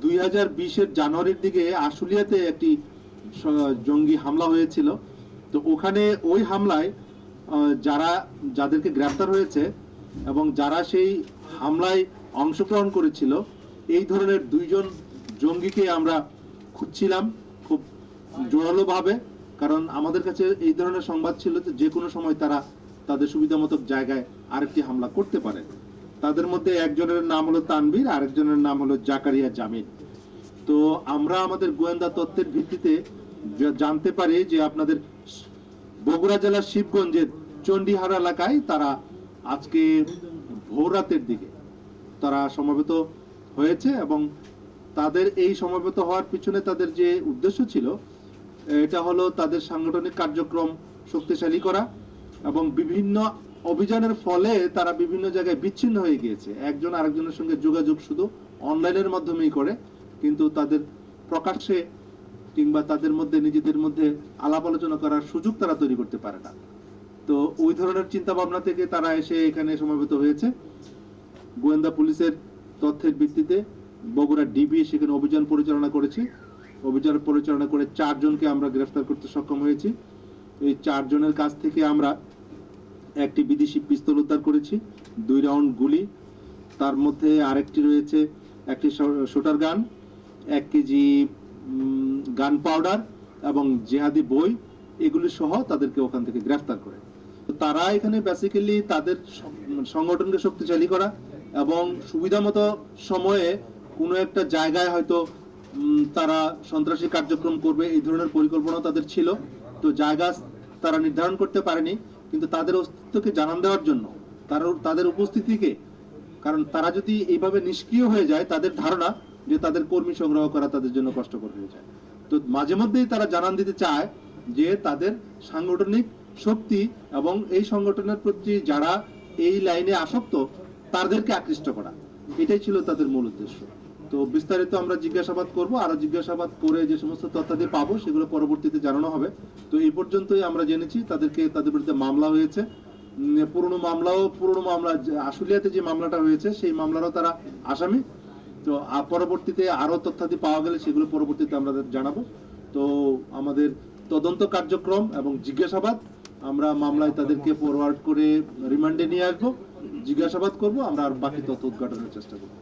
2020-এর জানুয়ারির দিকে আশুলিয়াতে একটি জঙ্গি হামলা হয়েছিল। তো ওখানে ওই হামলায় যাদেরকে গ্রেফতার হয়েছে এবং যারা সেই হামলায় অংশগ্রহণ করেছিল, এই ধরনের 2 জন জঙ্গিকে আমরা খুঁজছিলাম খুব জোরালোভাবে, কারণ আমাদের কাছে এই ধরনের সংবাদ ছিল যে কোনো সময় তারা তাদের সুবিধামতো জায়গায় আরেকটি হামলা করতে পারে। তাদের মধ্যে একজনের নাম হলো তানভীর, আরেকজনের নাম হলো জাকারিয়া জামিল। তো আমরা আমাদের গোয়েন্দা তথ্যের ভিত্তিতে জানতে পারি যে আপনাদের বগুড়া জেলার শিবগঞ্জের চণ্ডীহার এলাকায় তারা আজকে ভোর রাতের দিকে তারা সমবেত হয়েছে, এবং তাদের এই সমবেত হওয়ার পিছনে তাদের যে উদ্দেশ্য ছিল এটা হলো তাদের সাংগঠনিক কার্যক্রম শক্তিশালী করা, এবং বিভিন্ন অভিযানের ফলে তারা বিভিন্ন জায়গায় বিচ্ছিন্ন হয়ে গিয়েছে। একজন আরেকজনের সঙ্গে যোগাযোগ শুধু অনলাইনের মাধ্যমেই করে, কিন্তু তাদের প্রকাশ্যে কিংবা তাদের মধ্যে নিজেদের মধ্যে আলাপ আলোচনা করার সুযোগ তারা তৈরি করতে পারে না। তো ওই ধরনের চিন্তা ভাবনা থেকে তারা এসে এখানে সমবেত হয়েছে। গোয়েন্দা পুলিশের তথ্যের ভিত্তিতে বগুড়া ডিবি সেখানে অভিযান পরিচালনা করেছে। অভিযান পরিচালনা করে 4 জনকে আমরা গ্রেফতার করতে সক্ষম হয়েছি। এই 4 জনের কাছ থেকে আমরা একটি বিদেশি পিস্তল উদ্ধার করেছি, 2 রাউন্ড গুলি, তার মধ্যে আরেকটি রয়েছে একটি শুটার গান, 1 কেজি গান পাউডার এবং জেহাদি বই, এগুলি সহ তাদেরকে ওখান থেকে গ্রেফতার করে। তো তারা এখানে বেসিক্যালি তাদের সংগঠনকে শক্তিশালী করা এবং সুবিধামতো সময়ে কোনো একটা জায়গায় হয়তো তারা সন্ত্রাসী কার্যক্রম করবে, এই ধরনের পরিকল্পনা তাদের ছিল। তো জায়গা তারা নির্ধারণ করতে পারেনি, কিন্তু তাদের অস্তিত্বকে জানান দেওয়ার জন্য, তাদের উপস্থিতিকে, কারণ তারা যদি এইভাবে নিষ্ক্রিয় হয়ে যায় তাদের ধারণা যে তাদের কর্মী সংগ্রহ করা তাদের জন্য কষ্টকর হয়ে যায়। তো মাঝে মধ্যেই তারা জানান দিতে চায় যে তাদের সাংগঠনিক শক্তি এবং এই সংগঠনের প্রতি যারা এই লাইনে আসক্ত তাদেরকে আকৃষ্ট করা, এটাই ছিল তাদের মূল উদ্দেশ্য। তো বিস্তারিত আমরা জিজ্ঞাসাবাদ করব, আরো জিজ্ঞাসাবাদ করে যে সমস্ত তথ্যাদি পাবো সেগুলো পরবর্তীতে জানানো হবে। তো এই পর্যন্তই আমরা জেনেছি তাদের বিরুদ্ধে মামলা হয়েছে, পুরনো মামলা আশুলিয়াতে যে মামলাটা হয়েছে সেই মামলারও তারা আসামি। তো পরবর্তীতে আরো তথ্যাদি পাওয়া গেলে সেগুলো পরবর্তীতে আমরা জানাবো। তো আমাদের তদন্ত কার্যক্রম এবং জিজ্ঞাসাবাদ, আমরা মামলায় তাদেরকে ফরওয়ার্ড করে রিমান্ডে নিয়ে আসবো, জিজ্ঞাসাবাদ করব, আমরা আর বাকি তথ্য উদ্ঘাটনের চেষ্টা করবো।